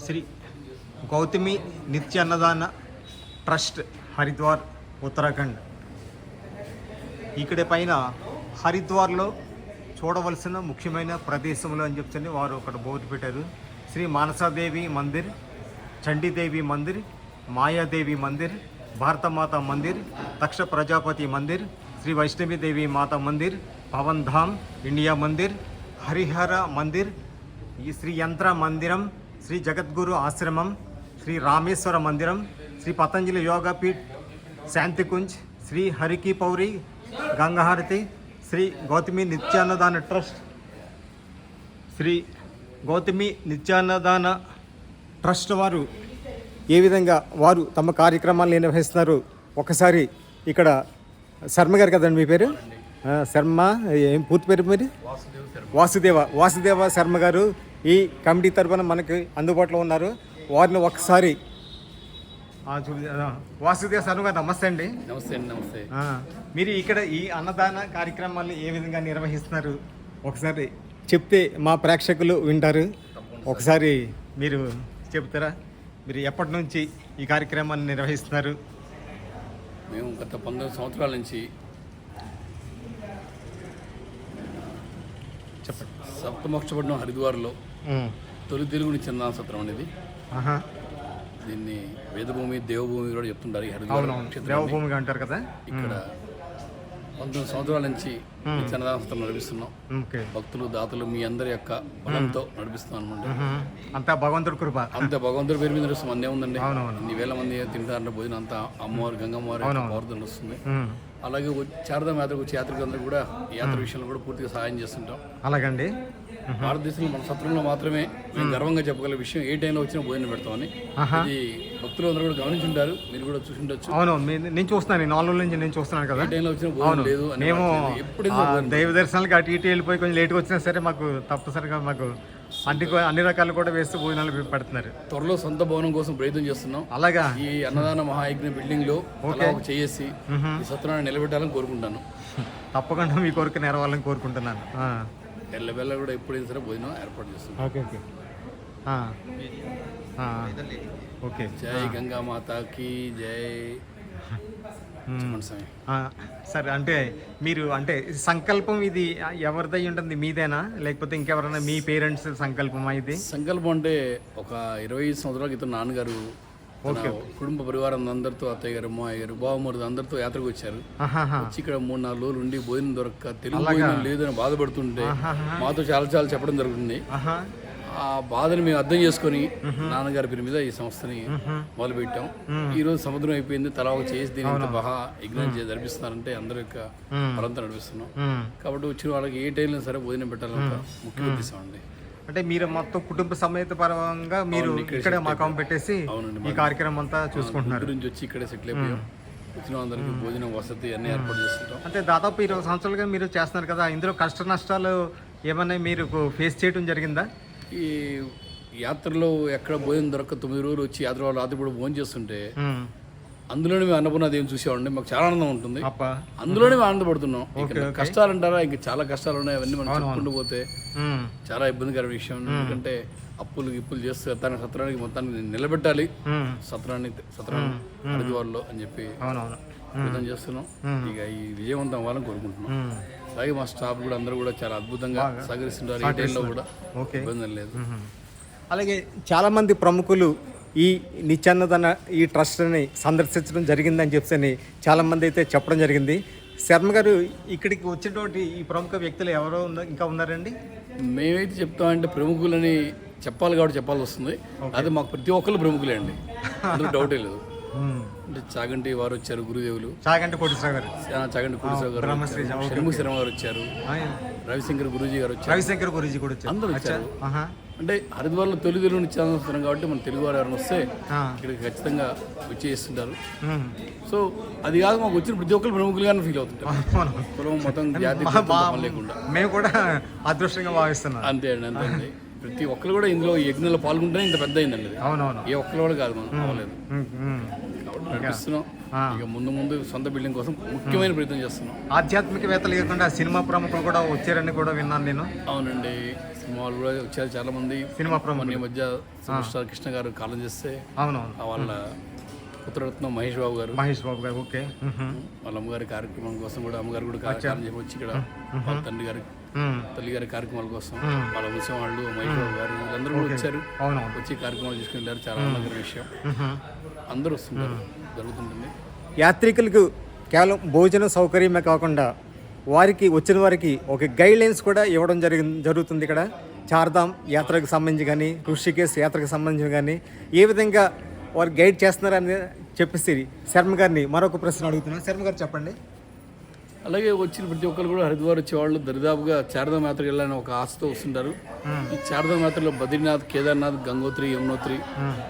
శ్రీ గౌతమి నిత్య అన్నదాన ట్రస్ట్ హరిద్వార్ ఉత్తరాఖండ్. ఇక్కడ పైన హరిద్వార్లో చూడవలసిన ముఖ్యమైన ప్రదేశంలో అని చెప్తే వారు ఒకటి బోర్డు పెట్టారు. శ్రీ మానసాదేవి మందిర్, చండీదేవి మందిర్, మాయాదేవి మందిర్, భారతమాత మందిర్, దక్ష ప్రజాపతి మందిర్, శ్రీ వైష్ణవీదేవి మాత మందిర్, పవన్ ధామ్ ఇండియా మందిర్, హరిహర మందిర్, ఈ శ్రీ యంత్ర మందిరం, శ్రీ జగద్గురు ఆశ్రమం, శ్రీ రామేశ్వర మందిరం, శ్రీ పతంజలి యోగాపీఠ్ శాంతికుంజ్, శ్రీ హరికి పౌరి గంగాహారతి, శ్రీ గౌతమి నిత్యాన్నదాన ట్రస్ట్, శ్రీ గౌతమి నిత్యాన్నదాన ట్రస్ట్ వారు ఏ విధంగా వారు తమ కార్యక్రమాలు నిర్వహిస్తున్నారు ఒకసారి ఇక్కడ శర్మ గారు కదండి మీ పేరు? శర్మ, ఏం పూర్తి పేరు మీరు? వాసుదేవ శర్మ గారు ఈ కమిటీ తరఫున మనకి అందుబాటులో ఉన్నారు. వారిని ఒకసారి వాసుదేవ శర్మ గారు నమస్తే అండి. నమస్తే అండి. నమస్తే. మీరు ఇక్కడ ఈ అన్నదాన కార్యక్రమాలు ఏ విధంగా నిర్వహిస్తున్నారు ఒకసారి చెప్తే మా ప్రేక్షకులు వింటారు. ఒకసారి మీరు చెప్తారా? మీరు ఎప్పటి నుంచి ఈ కార్యక్రమాన్ని నిర్వహిస్తున్నారు? మేము గత 19 సంవత్సరాల నుంచి చెప్పండి. సప్తమోక్షపట్నం హరిద్వార్లో తొలి తెలుగు నిత్యాన్నదాన సత్రం అనేది. దీన్ని వేదభూమి, దేవభూమి కూడా చెప్తుంటారు. ఈ హరిద్వార్ దేవభూమిగా అంటారు కదా. ఇక్కడ 19 సంవత్సరాల నుంచి నిత్యాన్నదాన సత్రం నడిపిస్తున్నాం. భక్తులు, దాతలు మీ అందరి యొక్క బలంతో నడిపిస్తున్నాం అనమాట. అంతా భగవంతుడి కృప. అంత భగవంతుడి పేరు మీద నడుస్తుంది. అన్నీ ఉందండి. ఇన్ని వేల మంది తింటారంటే భోజనం అంతా అమ్మవారు గంగమ్మవారి పవర్తో నడుస్తుంది. అలాగే చారధామ యాత్రకు వచ్చే యాత్రికులందరూ కూడా ఈ యాత్ర విషయంలో కూడా పూర్తిగా సహాయం చేస్తుంటాం. అలాగండి. భారతదేశంలో మన సత్రంలో మాత్రమే మేము గర్వంగా చెప్పగల విషయం ఏ టైంలో వచ్చినా భోజనం పెడతామని. ఇది భక్తులు అందరూ కూడా గమనించుంటారు, మీరు కూడా చూసిండొచ్చు. అవును, నేను చూస్తున్నాను, 4 రోజుల నుంచి నేను చూస్తున్నాను కదా. ఏ టైంలో వచ్చినా భోజనం లేదు. మేము దైవ దర్శనాలకి అటు ఇటు వెళ్ళిపోయి కొంచెం లేట్గా వచ్చినా సరే మాకు తప్పనిసరిగా మాకు అన్ని రకాలు కూడా వేస్తూ భోజనాలు పెడుతున్నారు. త్వరలో సొంత భవనం కోసం ప్రయత్నం చేస్తున్నాం. అలాగా ఈ అన్నదాన మహాయజ్ఞ బిల్డింగ్ లో చేసి ఈ సత్రాన్ని నిలబెట్టాలని కోరుకుంటాను. తప్పకుండా మీ కోరిక నెరవాలని కోరుకుంటున్నాను. ఎల్లబెల్ల కూడా ఎప్పుడైనా సరే భోజనం ఏర్పాటు చేస్తున్నాం. ఓకే. జై గంగామాతకి జై. సరే, అంటే మీరు అంటే సంకల్పం ఇది ఎవరిదై ఉంటుంది? మీదేనా లేకపోతే ఇంకెవరైనా మీ పేరెంట్స్ సంకల్పమా ఇది? సంకల్పం అంటే ఒక 25 సంవత్సరాల క్రితం నాన్నగారు కుటుంబ పరివారం అందరితో, అత్తయ్య గారు, అమ్మాయి గారు, బావమరుదు అందరితో యాత్రకు వచ్చారు. వచ్చి ఇక్కడ 3-4 రోజులు ఉండి భోజనం దొరక్క తెలుగు భోజనం లేదని బాధపడుతుంటే మాతో చాలా చెప్పడం జరుగుతుంది. ఆ బాధని మేము అర్థం చేసుకొని నాన్నగారి పేరు మీద ఈ సంస్థని మొదలుపెట్టాం. ఈ రోజు సముద్రం అయిపోయింది, తలా ఒక చేసి దీని బాగా యజ్ఞం జరిపిస్తున్నారంటే అందరి యొక్క బలంతో నడిపిస్తున్నాం. కాబట్టి వచ్చిన వాళ్ళకి ఏ టైంలో సరే భోజనం పెట్టాలని ఒక ముఖ్య ఉద్దేశం అండి. అంటే మీరు మొత్తం కుటుంబ సమేత పరంగా మీరు ఇక్కడ మకాం పెట్టేసి ఈ కార్యక్రమం అంతా చూసుకుంటున్నారు. నుంచి వచ్చి ఇక్కడే సెటిల్ అయిపోయాం. వచ్చిన అందరికి భోజనం, వసతి అన్ని ఏర్పాటు చేస్తుంటాం. అంటే దాదాపు 20 సంవత్సరాలుగా మీరు చేస్తున్నారు కదా, ఇందులో కష్ట నష్టాలు ఏమన్నా మీరు ఫేస్ చేయడం జరిగిందా? ఈ యాత్రలో ఎక్కడ భోజనం దొరక్క 9 రోజులు వచ్చి యాత్ర వాళ్ళు రాత్రి కూడా భోజనం చేస్తుంటే అందులోనే మేము అన్నపూర్ణ ఏం చూసేవాడి. మాకు చాలా ఆనందం ఉంటుంది. అందులోనే మేము ఆనందపడుతున్నాం. కష్టాలు అంటారా, ఇంకా చాలా కష్టాలు ఉన్నాయి. అవన్నీ మనం చెప్పుకుంటూ పోతే చాలా ఇబ్బందికర విషయం. ఎందుకంటే అప్పులు చేస్తే సత్రానికి మొత్తాన్ని నిలబెట్టాలి, సత్రాన్ని హరిద్వార్లో అని చెప్పి ప్రయత్నం చేస్తున్నాం. ఇక ఈ విజయవంతం అవ్వాలని కోరుకుంటున్నాం. అలాగే మా స్టాఫ్ కూడా అందరూ కూడా చాలా అద్భుతంగా సహకరిస్తుంటారు. ఈ టైంలో కూడా ఇబ్బంది లేదు. అలాగే చాలామంది ప్రముఖులు ఈ నిత్యాన్నదాన ఈ ట్రస్ట్ని సందర్శించడం జరిగిందని చెప్పని చాలామంది అయితే చెప్పడం జరిగింది. శర్మ గారు, ఇక్కడికి వచ్చినటువంటి ఈ ప్రముఖ వ్యక్తులు ఎవరో ఇంకా ఉన్నారండి? మేమైతే చెప్తామంటే ప్రముఖులని చెప్పాలి కాబట్టి చెప్పాల్సి వస్తుంది. అదే మాకు ప్రతి ఒక్కరు ప్రముఖులే అండి, అందుకు డౌటే లేదు. అంటే చాగంటి వారు వచ్చారు, గురుదేవులు చాగంటి కోటేశ్వర గారు, షణ్ముఖ శర్మ గారు వచ్చారు, రవిశంకర్ గురూజీ గారు వచ్చారు, అందరూ వచ్చారు. అంటే హరిద్వార్లో తొలి తెలుగు నిత్యానందం కాబట్టి మన తెలుగు వారు ఎవరైనా వస్తే ఇక్కడికి ఖచ్చితంగా వచ్చి చేస్తుంటారు. సో అది కాదు, మాకు వచ్చిన ప్రతి ఒక్కరు ప్రముఖులుగానే ఫీల్ అవుతుంటారు. కులం, మతం, జాతి లేకుండా మేము కూడా అదృష్టంగా భావిస్తున్నాం. అంతే అండి. ప్రతి ఒక్కరు కూడా ఇందులో యజ్ఞంలో పాల్గొంటేనే ఇంత పెద్ద అయిందండి. అవునవును, ఏ ఒక్కరు కూడా కాదు, మనం అవ్వలేదు. నడిపిస్తున్నాం. ఇక ముందు సొంత బిల్డింగ్ కోసం ముఖ్యమైన ప్రయత్నం చేస్తున్నాం. ఆధ్యాత్మికవేత్తలు లేకుండా సినిమా ప్రముఖులు కూడా వచ్చారని కూడా విన్నాను నేను. అవునండి, సినిమా వాళ్ళు కూడా వచ్చారు చాలా మంది సినిమా ప్రముఖులు. ఈ మధ్య సూపర్ స్టార్ కృష్ణ గారు కాలం చేస్తే అవునవును వాళ్ళ పుత్రరత్నం మహేష్ బాబు గారు ఓకే. వాళ్ళ అమ్మగారి కార్యక్రమం కోసం కూడా అమ్మగారు కూడా కాలం చెప్పి వచ్చి ఇక్కడ వాళ్ళ తండ్రి గారి తల్లి గారి కార్యక్రమాల కోసం వాళ్ళ ముస్లిం వాళ్ళు మహేష్ బాబు గారు వీళ్ళందరూ కూడా వచ్చారు. వచ్చి కార్యక్రమాలు తీసుకుని వెళ్ళారు. చాలా ఆనందకర విషయం. అందరూ వస్తున్నారు, జరుగుతుంటుంది. యాత్రికులకు కేవలం భోజన సౌకర్యమే కాకుండా వారికి వచ్చిన వారికి ఒక గైడ్ లైన్స్ కూడా ఇవ్వడం జరుగుతుంది. ఇక్కడ చార్ధామ్ యాత్రకు సంబంధించి కానీ ఋషికేశ్ యాత్రకు సంబంధించి కానీ ఏ విధంగా వారు గైడ్ చేస్తున్నారని చెప్పేసి శర్మ గారిని మరొక ప్రశ్న అడుగుతున్నాను. శర్మ గారు చెప్పండి. అలాగే వచ్చిన ప్రతి ఒక్కరు కూడా హరిద్వార్ వచ్చేవాళ్ళు దరిదాపుగా చార్ధామ్ యాత్రకు వెళ్ళాలని ఒక ఆశతో వస్తుంటారు. ఈ చార్ధామ్ యాత్రలో బద్రీనాథ్, కేదార్నాథ్, గంగోత్రి, యమునోత్రి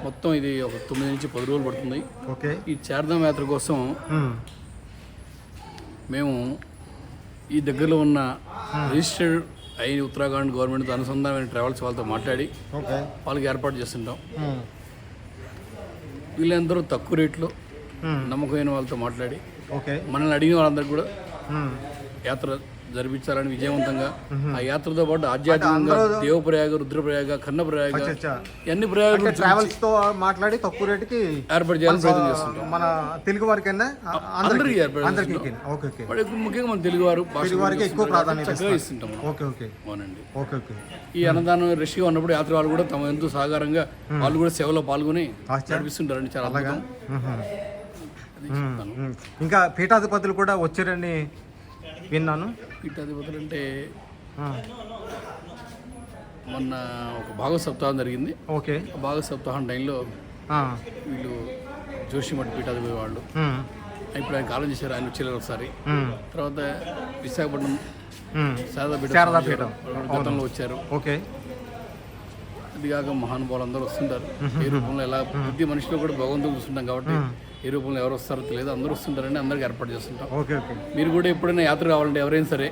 మొత్తం ఇది ఒక 9 నుంచి 10 రోజులు పడుతుంది. ఈ చార్ధామ్ యాత్ర కోసం మేము ఈ దగ్గరలో ఉన్న రిజిస్టర్డ్ అయిన ఉత్తరాఖండ్ గవర్నమెంట్తో అనుసంధానమైన ట్రావెల్స్ వాళ్ళతో మాట్లాడి వాళ్ళకి ఏర్పాటు చేస్తుంటాం. వీళ్ళందరూ తక్కువ రేట్లో నమ్మకమైన వాళ్ళతో మాట్లాడి మనల్ని అడిగిన వాళ్ళందరికీ కూడా యాత్ర జరిపించాలని విజయవంతంగా ఆ యాత్రతో పాటు ఆధ్యాత్మికంగా దేవప్రయాగ, రుద్రప్రయాగ, కన్నప్రయాగ అన్ని ప్రయాగాలు ట్రావెల్స్ తో మాట్లాడి తక్కువ రేటుకి ఏర్పాటు చేయాలని ప్రయత్నం చేస్తుంటాం. మన తెలుగు వారికైనా అందరికీ ఏర్పాటు ముఖ్యంగా మన తెలుగు వారికి ఎక్కువ ప్రాధాన్యత ఇస్తుంటాం. అవునండి. ఈ అన్నదానం రష్గా ఉన్నప్పుడు యాత్ర వాళ్ళు కూడా తమ ఎంతో సహకారంగా వాళ్ళు కూడా సేవలో పాల్గొని నడిపిస్తుంటారండి. చాలా అద్భుతం. ఇంకా పీఠాధిపతులు కూడా వచ్చారని విన్నాను. పీఠాధిపతులు అంటే మొన్న ఒక భాగవత సప్తాహం జరిగింది. భాగవత సప్తాహం టైంలో వీళ్ళు జోషిమఠ్ పీఠాధిపతి వాళ్ళు ఇప్పుడు ఆయన కాలం చేశారు. ఆయన వచ్చేవారు ఒకసారి. తర్వాత విశాఖపట్నం శారదా పీఠం గతంలో వచ్చారు. అది కాక మహానుభావులు అందరూ వస్తుంటారు. ఏ రూపంలో ఎలా ప్రతి మనిషిలో కూడా భగవంతుడు చూస్తుంటాం కాబట్టి ఏ రూపంలో ఎవరు వస్తారో తెలియదు, అందరూ వస్తుంటారని అందరికి ఏర్పాటు చేస్తుంటాం. మీరు కూడా ఎప్పుడైనా యాత్ర కావాలంటే ఎవరైనా సరే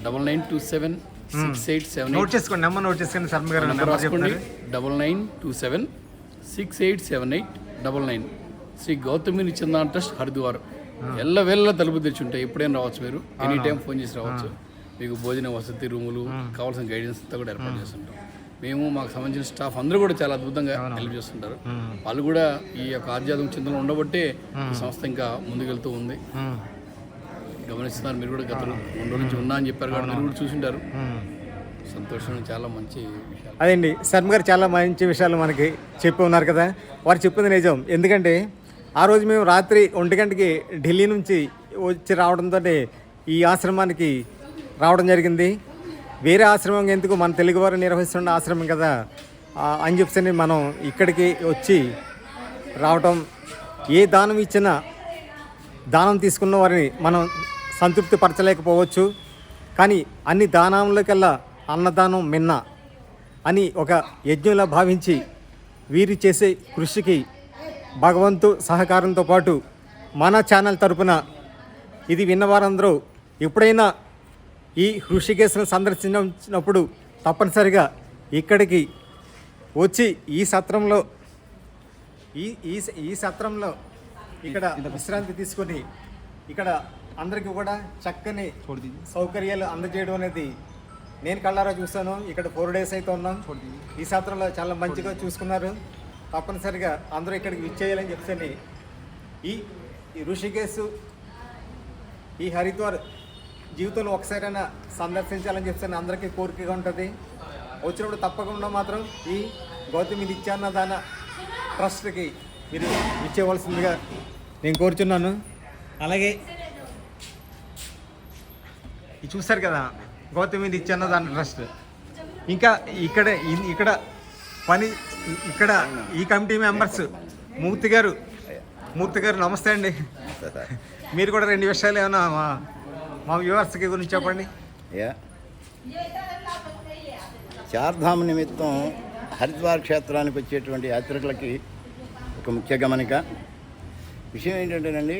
99276878 9927687899 శ్రీ గౌతమి నిత్యానంద ట్రస్ట్ హరిద్వార్. ఎల్లవేళ తలుపు తెచ్చుంటాయి. ఎప్పుడైనా రావచ్చు. మీరు ఎనీ టైం ఫోన్ చేసి రావచ్చు. మీకు భోజన వసతి, రూములు, కావాల్సిన గైడెన్స్ అంతా కూడా ఏర్పాటు చేస్తుంటాం. మేము మాకు సంబంధించిన స్టాఫ్ అందరూ కూడా చాలా అద్భుతంగా హెల్ప్ చేస్తుంటారు. వాళ్ళు కూడా ఈ యొక్క ఆధ్యాత్మిక చింతనలో ఉండబట్టే ఈ సంస్థ ఇంకా ముందుకెళ్తూ ఉంది. గమనిస్తున్నారు. మీరు కూడా గత 2 రోజుల నుంచి ఉన్నా అని చెప్పారు కాబట్టి మీరు కూడా చూసింటారు. సంతోషం. చాలా మంచి విషయాలు. అదేండి, శర్మ గారు చాలా మంచి విషయాలు మనకి చెప్పి ఉన్నారు కదా. వారు చెప్పింది నిజం. ఎందుకంటే ఆ రోజు మేము రాత్రి 1 గంటకి ఢిల్లీ నుంచి వచ్చి రావడంతో ఈ ఆశ్రమానికి రావడం జరిగింది. వేరే ఆశ్రమం ఎందుకు, మన తెలుగువారు నిర్వహిస్తున్న ఆశ్రమం కదా అని చెప్పి మనం ఇక్కడికి వచ్చి రావటం. ఏ దానం ఇచ్చినా దానం తీసుకున్న వారిని మనం సంతృప్తి పరచలేకపోవచ్చు. కానీ అన్ని దానంలోకెల్లా అన్నదానం మిన్న అని ఒక యజ్ఞంలా భావించి వీరు చేసే కృషికి భగవంతు సహకారంతో పాటు మన ఛానల్ తరపున ఇది విన్నవారందరూ ఎప్పుడైనా ఈ ఋషికేశ్ను సందర్శించినప్పుడు తప్పనిసరిగా ఇక్కడికి వచ్చి ఈ సత్రంలో ఇక్కడ విశ్రాంతి తీసుకొని ఇక్కడ అందరికీ కూడా చక్కని సౌకర్యాలు అందజేయడం అనేది నేను కళ్ళారా చూస్తాను. ఇక్కడ 4 days అయితే ఉన్నాం. ఈ సత్రంలో చాలా మంచిగా చూసుకున్నారు. తప్పనిసరిగా అందరూ ఇక్కడికి విచ్చేయాలని చెప్పని ఈ ఋషికేశ్, ఈ హరిద్వార్ జీవితంలో ఒకసారైనా సందర్శించాలని చెప్పి అందరికీ కోరికగా ఉంటుంది. వచ్చినప్పుడు తప్పకుండా మాత్రం ఈ గౌతమి నిత్యాన్నదాన ట్రస్ట్కి మీరు ఇచ్చేవలసిందిగా నేను కోరుచున్నాను. అలాగే ఇది చూస్తారు కదా గౌతమి నిత్యాన్నదాన ట్రస్ట్. ఇంకా ఇక్కడ పని ఇక్కడ ఈ కమిటీ మెంబర్స్ మూర్తి గారు నమస్తే అండి. మీరు కూడా 2 విషయాలు ఏమైనా మా వ్యూవర్స్కి గురించి చెప్పండి. చార్ధామ్ నిమిత్తం హరిద్వార్ క్షేత్రానికి వచ్చేటువంటి యాత్రికులకి ఒక ముఖ్య గమనిక విషయం ఏంటంటేనండి,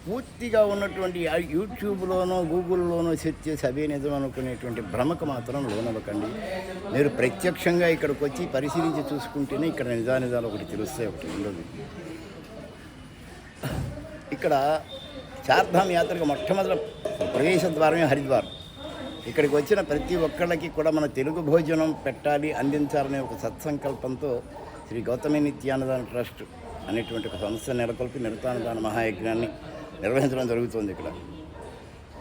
పూర్తిగా ఉన్నటువంటి యూట్యూబ్లోనో గూగుల్లోనో సెర్చ్ చేసి అవే నిజం అనుకునేటువంటి భ్రమకు మాత్రం లోనవ్వకండి. మీరు ప్రత్యక్షంగా ఇక్కడికి వచ్చి పరిశీలించి చూసుకుంటేనే ఇక్కడ నిజానిజాలు ఒకటి తెలుస్తాయి, ఒకటి ఉండదు. ఇక్కడ చార్ధామ్ యాత్రకు మొట్టమొదటి ప్రవేశ ద్వారమే హరిద్వారం. ఇక్కడికి వచ్చిన ప్రతి ఒక్కళ్ళకి కూడా మన తెలుగు భోజనం పెట్టాలి, అందించాలనే ఒక సత్సంకల్పంతో శ్రీ గౌతమి నిత్యాన్నదాన ట్రస్ట్ అనేటువంటి ఒక సంస్థ నెలకొల్పి నిరతాన్నదాన మహాయజ్ఞాన్ని నిర్వహించడం జరుగుతుంది. ఇక్కడ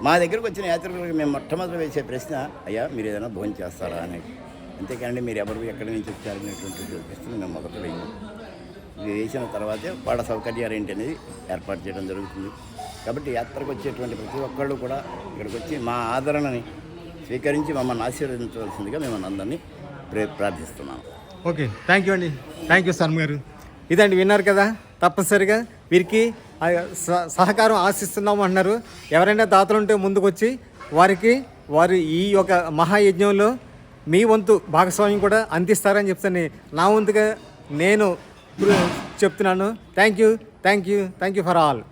మా దగ్గరకు వచ్చిన యాత్రికులకు మేము మొట్టమొదటి వేసే ప్రశ్న, అయ్యా మీరు ఏదైనా భోజనం చేస్తారా అనేది. అంతేకాండి మీరు ఎవరు ఎక్కడి నుంచి వచ్చారనేటువంటి ప్రశ్న మేము మొదట వేయము. ఇది వేసిన తర్వాతే వాళ్ళ సౌకర్యాలు ఏంటి అనేది ఏర్పాటు చేయడం జరుగుతుంది. కాబట్టి యాత్రకు వచ్చేటువంటి ప్రతి ఒక్కళ్ళు కూడా ఇక్కడికి వచ్చి మా ఆదరణని స్వీకరించి మమ్మల్ని ఆశీర్వదించవలసిందిగా మేము అందరినీ ప్రార్థిస్తున్నాము. ఓకే, థ్యాంక్ యూ అండి. థ్యాంక్ యూ శర్మ గారు. ఇదండి, విన్నారు కదా. తప్పనిసరిగా వీరికి సహకారం ఆశిస్తున్నాము అన్నారు. ఎవరైనా దాతలు ఉంటే ముందుకు వచ్చి వారు ఈ యొక్క మహాయజ్ఞంలో మీ వంతు భాగస్వామ్యం కూడా అందిస్తారని చెప్తాను నా వంతుగా నేను చెప్తున్నాను. Thank you for all.